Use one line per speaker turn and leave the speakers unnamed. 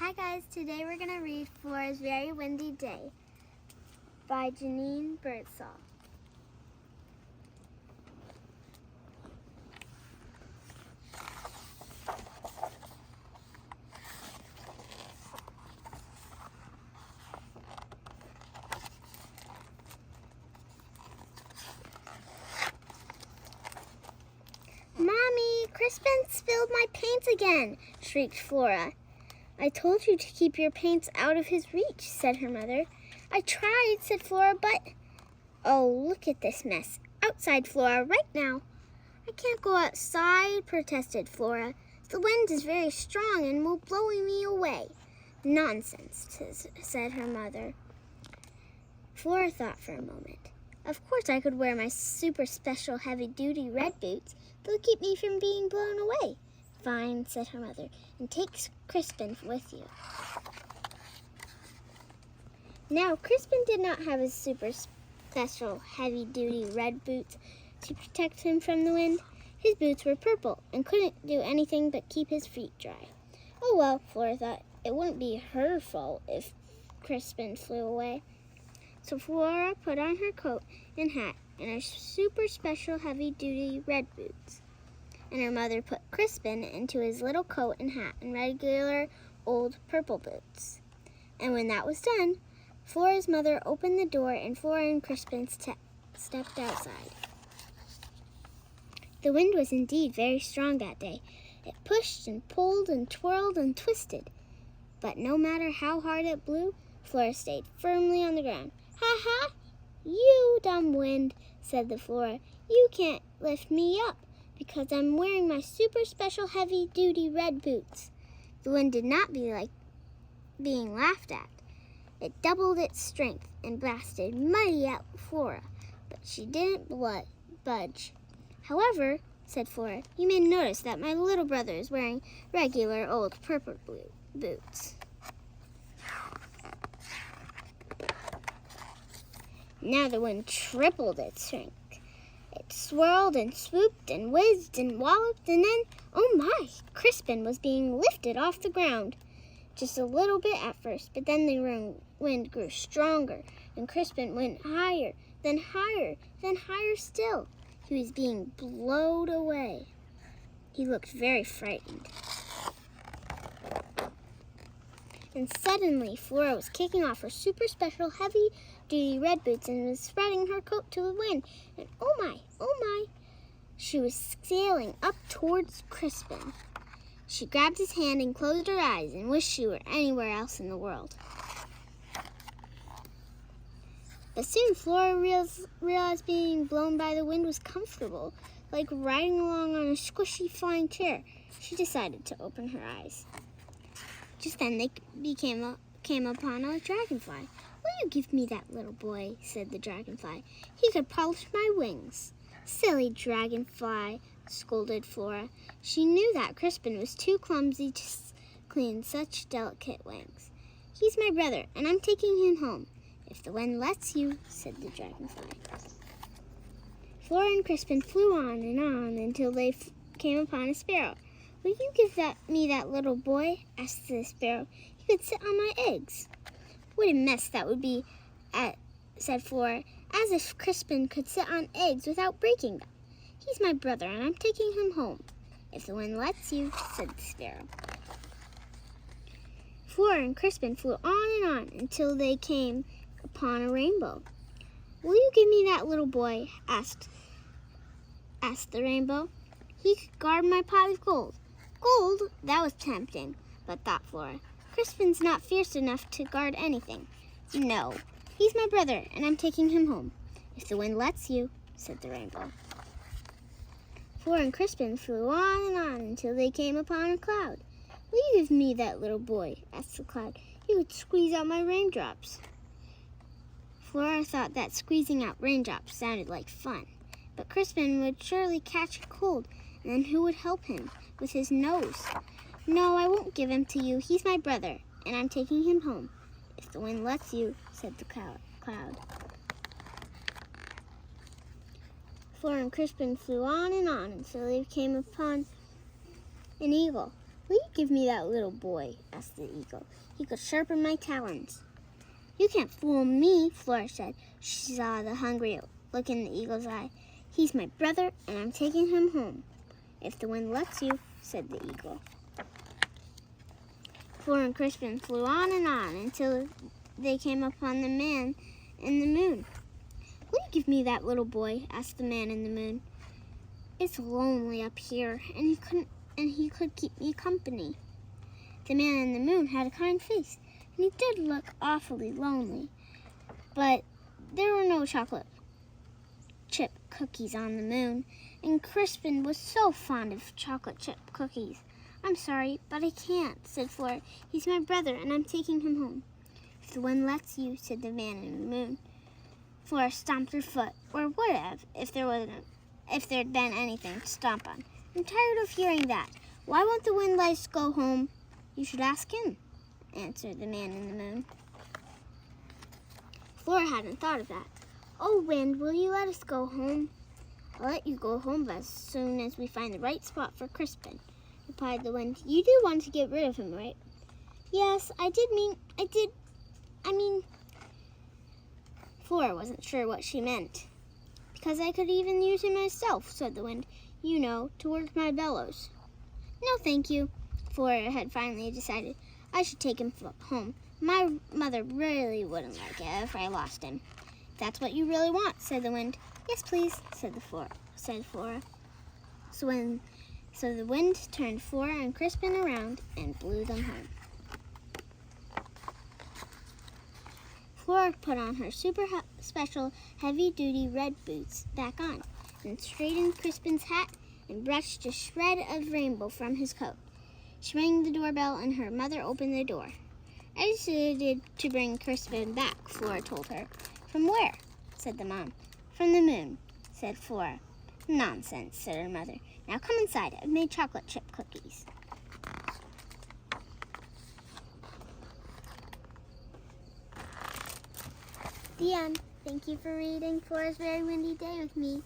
Hi guys, today we're going to read Flora's Very Windy Day by Jeanne Birdsall. "Mommy, Crispin spilled my paint again," shrieked Flora. "I told you to keep your paints out of his reach," said her mother. "I tried," said Flora, "but—" "Oh, look at this mess. Outside, Flora, right now." "I can't go outside," protested Flora. "The wind is very strong and will blow me away." "Nonsense," said her mother. Flora thought for a moment. "Of course I could wear my super special heavy-duty red boots. They'll keep me from being blown away." "Fine," said her mother, "and take Crispin with you." Now, Crispin did not have his super special heavy-duty red boots to protect him from the wind. His boots were purple and couldn't do anything but keep his feet dry. Oh well, Flora thought, it wouldn't be her fault if Crispin flew away. So Flora put on her coat and hat and her super special heavy-duty red boots. And her mother put Crispin into his little coat and hat and regular old purple boots. And when that was done, Flora's mother opened the door and Flora and Crispin stepped outside. The wind was indeed very strong that day. It pushed and pulled and twirled and twisted. But no matter how hard it blew, Flora stayed firmly on the ground. "Ha ha! You dumb wind," said the Flora. "You can't lift me up because I'm wearing my super special heavy-duty red boots." The wind did not like being laughed at. It doubled its strength and blasted mighty at Flora, but she didn't budge. "However," said Flora, "you may notice that my little brother is wearing regular old purple boots." Now the wind tripled its strength. It swirled and swooped and whizzed and walloped, and then, oh my, Crispin was being lifted off the ground. Just a little bit at first, but then the wind grew stronger, and Crispin went higher, then higher still. He was being blown away. He looked very frightened. And suddenly, Flora was kicking off her super special heavy-duty red boots and was spreading her coat to the wind. And oh my, she was sailing up towards Crispin. She grabbed his hand and closed her eyes and wished she were anywhere else in the world. But soon Flora realized being blown by the wind was comfortable, like riding along on a squishy flying chair. She decided to open her eyes. Just then they came upon a dragonfly. "Will you give me that little boy?" said the dragonfly. "He could polish my wings." "Silly dragonfly," scolded Flora. She knew that Crispin was too clumsy to clean such delicate wings. "He's my brother, and I'm taking him home, if the wind lets you," said the dragonfly. Flora and Crispin flew on until they came upon a sparrow. "Will you give me that little boy?" asked the sparrow. "He could sit on my eggs." "What a mess that would be," said Flora. "As if Crispin could sit on eggs without breaking them. He's my brother, and I'm taking him home, if the wind lets you," said the sparrow. Flora and Crispin flew on until they came upon a rainbow. "Will you give me that little boy?" asked the rainbow. "He could guard my pot of gold." Gold? That was tempting, but thought Flora, Crispin's not fierce enough to guard anything. "No, he's my brother, and I'm taking him home, if the wind lets you," said the rainbow. Flora and Crispin flew on until they came upon a cloud. "Will you give me that little boy?" asked the cloud. "He would squeeze out my raindrops." Flora thought that squeezing out raindrops sounded like fun, but Crispin would surely catch a cold, and then who would help him with his nose? "No, I won't give him to you. He's my brother, and I'm taking him home, if the wind lets you," said the cloud. Flora and Crispin flew on until they came upon an eagle. Will you give me that little boy? Asked the eagle. He could sharpen my talons. You can't fool me, Flora said. She saw the hungry look in the eagle's eye. He's my brother, and I'm taking him home. If the wind lets you, said the eagle. Flora and Crispin flew on until they came upon the man in the moon. Will you give me that little boy? Asked the man in the moon. It's lonely up here, and he could keep me company. The man in the moon had a kind face, and he did look awfully lonely. But there were no chocolate chip cookies on the moon, and Crispin was so fond of chocolate chip cookies. I'm sorry, but I can't, said Flora. He's my brother, and I'm taking him home. If the wind lets you, said the man in the moon. Flora stomped her foot, or would have, if there'd been anything to stomp on. I'm tired of hearing that. Why won't the wind let us go home? You should ask him, answered the man in the moon. Flora hadn't thought of that. Oh, wind, will you let us go home? I'll let you go home as soon as we find the right spot for Crispin, replied the wind. You do want to get rid of him, right? Yes, I mean, Flora wasn't sure what she meant. Because I could even use him myself, said the wind. You know, to work my bellows. No, thank you, Flora had finally decided. I should take him home. My mother really wouldn't like it if I lost him. If that's what you really want, said the wind. Yes, please, said Flora. So the wind turned Flora and Crispin around and blew them home. Flora put on her super special heavy-duty red boots back on and straightened Crispin's hat and brushed a shred of rainbow from his coat. She rang the doorbell and her mother opened the door. I decided to bring Crispin back, Flora told her. From where? Said the mom. From the moon, said Flora. Nonsense, said her mother. Now come inside. I've made chocolate chip cookies. The end. Thank you for reading Flora's Very Windy Day with me.